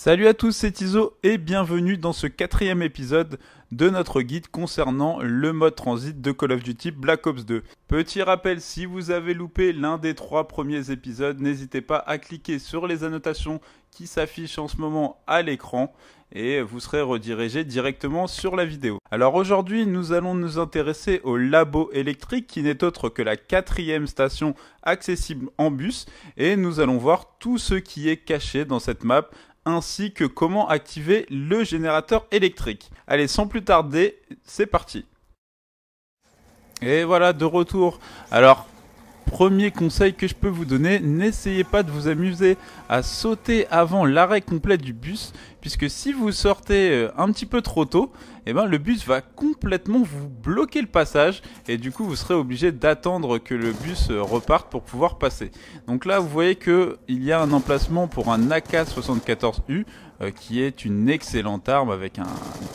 Salut à tous, c'est Iso et bienvenue dans ce 4e épisode de notre guide concernant le mode transit de Call of Duty Black Ops 2. Petit rappel, si vous avez loupé l'un des 3 premiers épisodes, n'hésitez pas à cliquer sur les annotations qui s'affichent en ce moment à l'écran et vous serez redirigé directement sur la vidéo. Alors aujourd'hui, nous allons nous intéresser au labo électrique qui n'est autre que la 4e station accessible en bus et nous allons voir tout ce qui est caché dans cette map ainsi que comment activer le générateur électrique. Allez, sans plus tarder, c'est parti. Et voilà, de retour. Alors, premier conseil que je peux vous donner, n'essayez pas de vous amuser à sauter avant l'arrêt complet du bus, puisque si vous sortez un petit peu trop tôt, le bus va complètement vous bloquer le passage, et du coup vous serez obligé d'attendre que le bus reparte pour pouvoir passer. Donc là vous voyez qu'il y a un emplacement pour un AK-74U, qui est une excellente arme avec une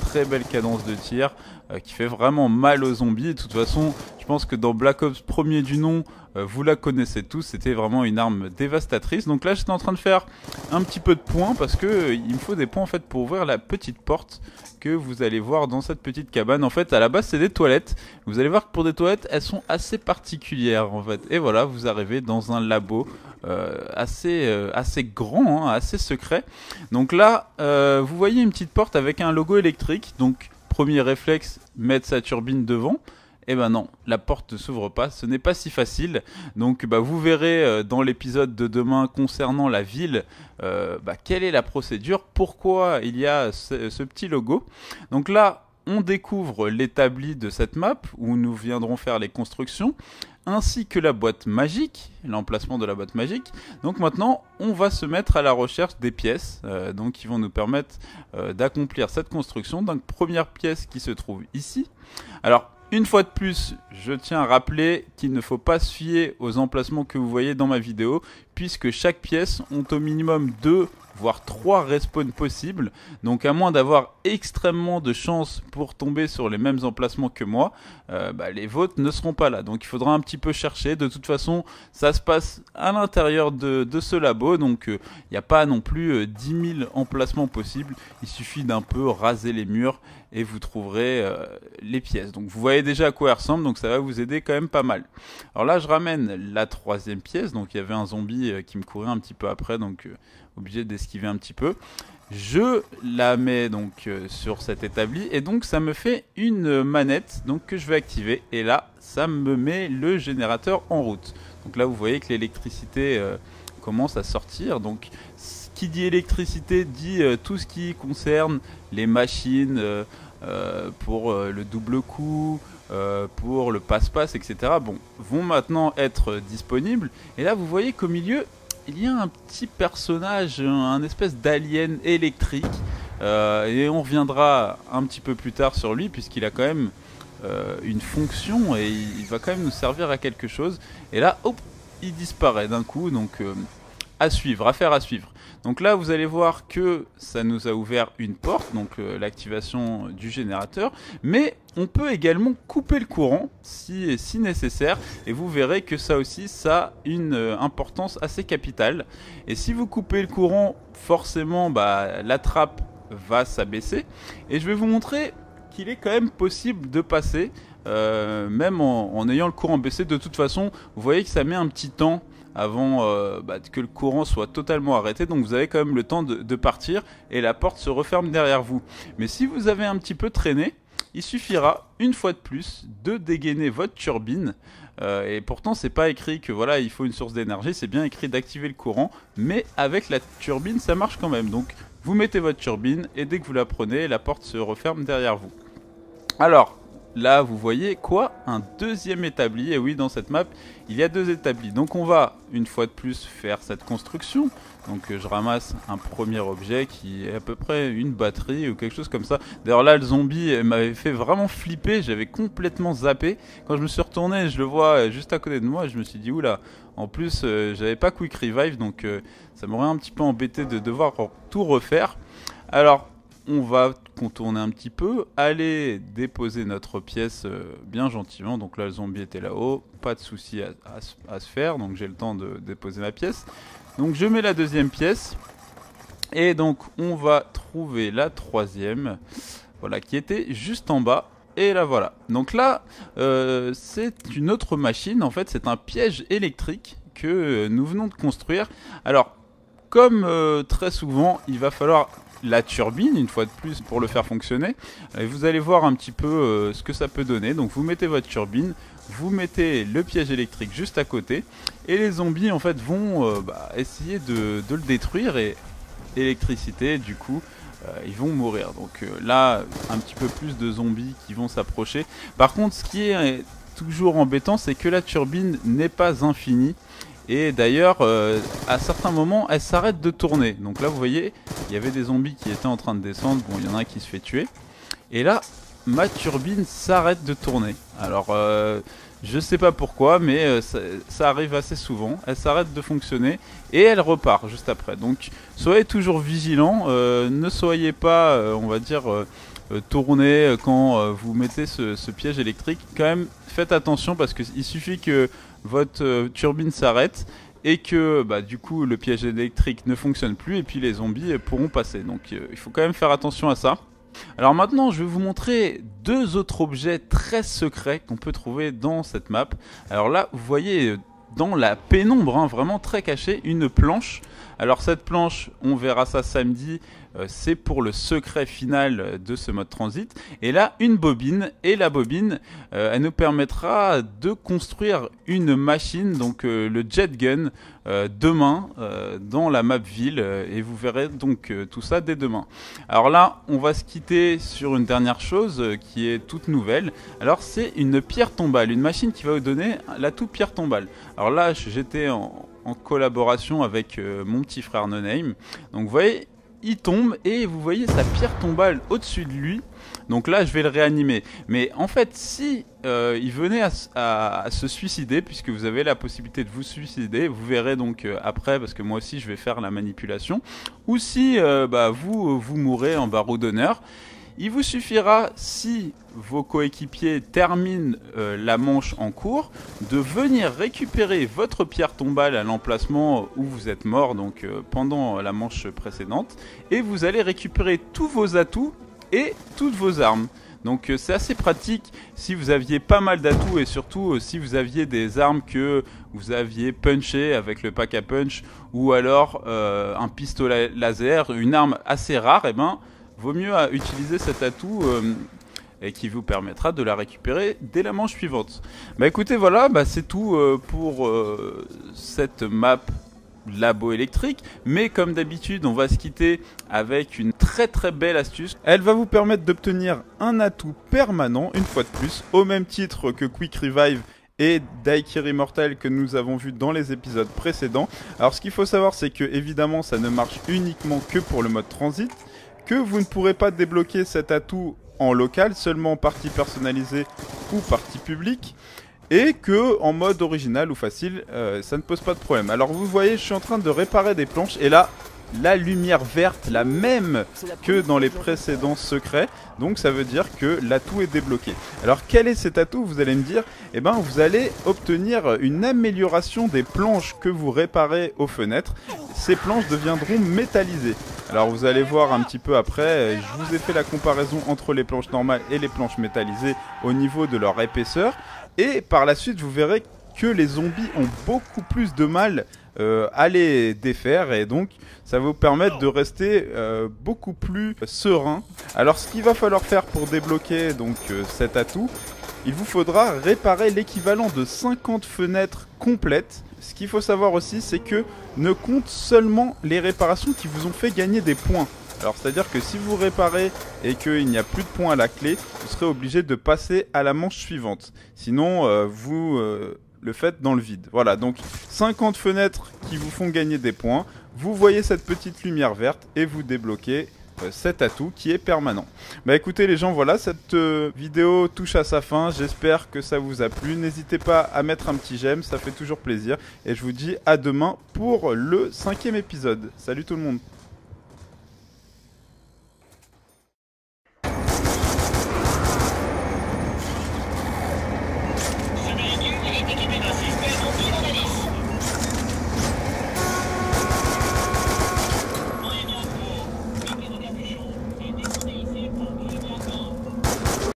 très belle cadence de tir, qui fait vraiment mal aux zombies. De toute façon, je pense que dans Black Ops premier du nom, vous la connaissez tous, c'était vraiment une arme dévastatrice. Donc là j'étais en train de faire un petit peu de points parce que il me faut des points en fait pour ouvrir la petite porte que vous allez voir dans cette petite cabane. En fait à la base c'est des toilettes. Vous allez voir que pour des toilettes elles sont assez particulières en fait. Et voilà, vous arrivez dans un labo assez grand, assez secret. Donc là vous voyez une petite porte avec un logo électrique. Donc premier réflexe, mettre sa turbine devant. Eh ben non, la porte ne s'ouvre pas, ce n'est pas si facile. Donc vous verrez dans l'épisode de demain concernant la ville quelle est la procédure, pourquoi il y a ce petit logo. Donc là, on découvre l'établi de cette map où nous viendrons faire les constructions, ainsi que la boîte magique, l'emplacement de la boîte magique. Donc maintenant, on va se mettre à la recherche des pièces qui vont nous permettre d'accomplir cette construction. Donc première pièce qui se trouve ici. Alors, une fois de plus, je tiens à rappeler qu'il ne faut pas se fier aux emplacements que vous voyez dans ma vidéo, puisque chaque pièce ont au minimum 2 voire 3 respawns possibles. Donc à moins d'avoir extrêmement de chance pour tomber sur les mêmes emplacements que moi, les vôtres ne seront pas là. Donc il faudra un petit peu chercher. De toute façon, ça se passe à l'intérieur de ce labo. Donc il n'y a pas non plus 10 000 emplacements possibles. Il suffit d'un peu raser les murs et vous trouverez les pièces. Donc vous voyez déjà à quoi elles ressemblent. Donc ça va vous aider quand même pas mal. Alors là, je ramène la 3e pièce. Donc il y avait un zombie qui me courait un petit peu après. Donc obligé d'esquiver un petit peu. Je la mets donc sur cet établi et donc ça me fait une manette donc que je vais activer et là ça me met le générateur en route. Donc là vous voyez que l'électricité commence à sortir. Donc qui dit électricité dit tout ce qui concerne les machines pour le double coup, pour le passe-passe, etc. Vont maintenant être disponibles. Et là vous voyez qu'au milieu il y a un petit personnage, un espèce d'alien électrique, et on reviendra un petit peu plus tard sur lui, puisqu'il a quand même une fonction, et il va quand même nous servir à quelque chose. Et là, hop, il disparaît d'un coup, donc à suivre, affaire à suivre. Donc là, vous allez voir que ça nous a ouvert une porte, donc l'activation du générateur, mais on peut également couper le courant si nécessaire, et vous verrez que ça aussi, ça a une importance assez capitale. Et si vous coupez le courant, forcément, la trappe va s'abaisser, et je vais vous montrer qu'il est quand même possible de passer, même en ayant le courant baissé. De toute façon, vous voyez que ça met un petit temps avant que le courant soit totalement arrêté, donc vous avez quand même le temps de partir et la porte se referme derrière vous. Mais si vous avez un petit peu traîné, il suffira une fois de plus de dégainer votre turbine, et pourtant c'est pas écrit que voilà il faut une source d'énergie, c'est bien écrit d'activer le courant, mais avec la turbine ça marche quand même. Donc vous mettez votre turbine et dès que vous la prenez, la porte se referme derrière vous. Alors là, vous voyez quoi? Un deuxième établi. Et oui, dans cette map, il y a 2 établis. Donc on va, une fois de plus, faire cette construction. Donc je ramasse un premier objet qui est à peu près une batterie ou quelque chose comme ça. D'ailleurs là, le zombie m'avait fait vraiment flipper. J'avais complètement zappé. Quand je me suis retourné, je le vois juste à côté de moi. Je me suis dit, oula. En plus, j'avais pas quick revive. Donc ça m'aurait un petit peu embêté de devoir tout refaire. Alors, on va contourner un petit peu, aller déposer notre pièce bien gentiment. Donc là le zombie était là-haut, pas de souci à se faire, donc j'ai le temps de déposer ma pièce. Donc je mets la 2e pièce Et donc on va trouver la troisième, voilà, qui était juste en bas. Et là voilà. Donc là, c'est une autre machine. En fait, c'est un piège électrique que nous venons de construire. Alors, comme très souvent, il va falloir la turbine, une fois de plus, pour le faire fonctionner. Et vous allez voir un petit peu ce que ça peut donner. Donc vous mettez votre turbine, vous mettez le piège électrique juste à côté. Et les zombies, en fait, vont essayer de le détruire. Et électricité, du coup... ils vont mourir. Donc là, un petit peu plus de zombies qui vont s'approcher. Par contre, ce qui est toujours embêtant, c'est que la turbine n'est pas infinie. Et d'ailleurs, à certains moments, elle s'arrête de tourner. Donc là, vous voyez, il y avait des zombies qui étaient en train de descendre. Bon, il y en a un qui se fait tuer. Et là, ma turbine s'arrête de tourner. Alors... je sais pas pourquoi, mais ça arrive assez souvent. Elle s'arrête de fonctionner et elle repart juste après. Donc soyez toujours vigilants, ne soyez pas, on va dire, tourné quand vous mettez ce piège électrique. Quand même, faites attention parce qu'il suffit que votre turbine s'arrête et que du coup le piège électrique ne fonctionne plus et puis les zombies pourront passer. Donc il faut quand même faire attention à ça. Alors maintenant, je vais vous montrer deux autres objets très secrets qu'on peut trouver dans cette map. Alors là, vous voyez dans la pénombre, hein, vraiment très cachée, une planche. Alors cette planche, on verra ça samedi, c'est pour le secret final de ce mode transit. Et là, une bobine, et la bobine, elle nous permettra de construire une machine, donc le jet gun, demain dans la map ville. Et vous verrez donc tout ça dès demain. Alors là, on va se quitter sur une dernière chose qui est toute nouvelle. Alors c'est une pierre tombale, une machine qui va vous donner l'atout pierre tombale. Alors là, j'étais en collaboration avec mon petit frère No Name. Donc vous voyez, il tombe et vous voyez sa pierre tombale au-dessus de lui. Donc là, je vais le réanimer. Mais en fait, si il venait à se suicider, puisque vous avez la possibilité de vous suicider, vous verrez donc après, parce que moi aussi, je vais faire la manipulation. Ou si vous mourrez en barreau d'honneur. Il vous suffira, si vos coéquipiers terminent la manche en cours, de venir récupérer votre pierre tombale à l'emplacement où vous êtes mort, donc pendant la manche précédente, et vous allez récupérer tous vos atouts et toutes vos armes. Donc c'est assez pratique si vous aviez pas mal d'atouts et surtout si vous aviez des armes que vous aviez punché avec le pack à punch ou alors un pistolet laser, une arme assez rare, et vaut mieux utiliser cet atout et qui vous permettra de la récupérer dès la manche suivante. Écoutez, voilà, c'est tout pour cette map labo électrique. Mais comme d'habitude, on va se quitter avec une très très belle astuce. Elle va vous permettre d'obtenir un atout permanent, une fois de plus, au même titre que Quick Revive et Daikiri Immortal que nous avons vu dans les épisodes précédents. Alors ce qu'il faut savoir, c'est que évidemment ça ne marche uniquement que pour le mode transit, que vous ne pourrez pas débloquer cet atout en local, seulement en partie personnalisée ou partie publique, et que en mode original ou facile, ça ne pose pas de problème. Alors vous voyez, je suis en train de réparer des planches, et là, la lumière verte, la même que dans les précédents secrets, donc ça veut dire que l'atout est débloqué. Alors quel est cet atout, vous allez me dire? Vous allez obtenir une amélioration des planches que vous réparez aux fenêtres. Ces planches deviendront métallisées. Alors vous allez voir un petit peu après, je vous ai fait la comparaison entre les planches normales et les planches métallisées au niveau de leur épaisseur. Et par la suite, vous verrez que les zombies ont beaucoup plus de mal à les défaire, et donc ça va vous permettre de rester beaucoup plus serein. Alors ce qu'il va falloir faire pour débloquer donc cet atout, il vous faudra réparer l'équivalent de 50 fenêtres complètes. Ce qu'il faut savoir aussi, c'est que ne compte seulement les réparations qui vous ont fait gagner des points. Alors c'est à dire que si vous réparez et qu'il n'y a plus de points à la clé, vous serez obligé de passer à la manche suivante. Sinon vous le faites dans le vide. Voilà, donc 50 fenêtres qui vous font gagner des points. Vous voyez cette petite lumière verte et vous débloquez cet atout qui est permanent. Écoutez les gens, voilà, cette vidéo touche à sa fin. J'espère que ça vous a plu. N'hésitez pas à mettre un petit j'aime, ça fait toujours plaisir. Et je vous dis à demain pour le 5e épisode. Salut tout le monde.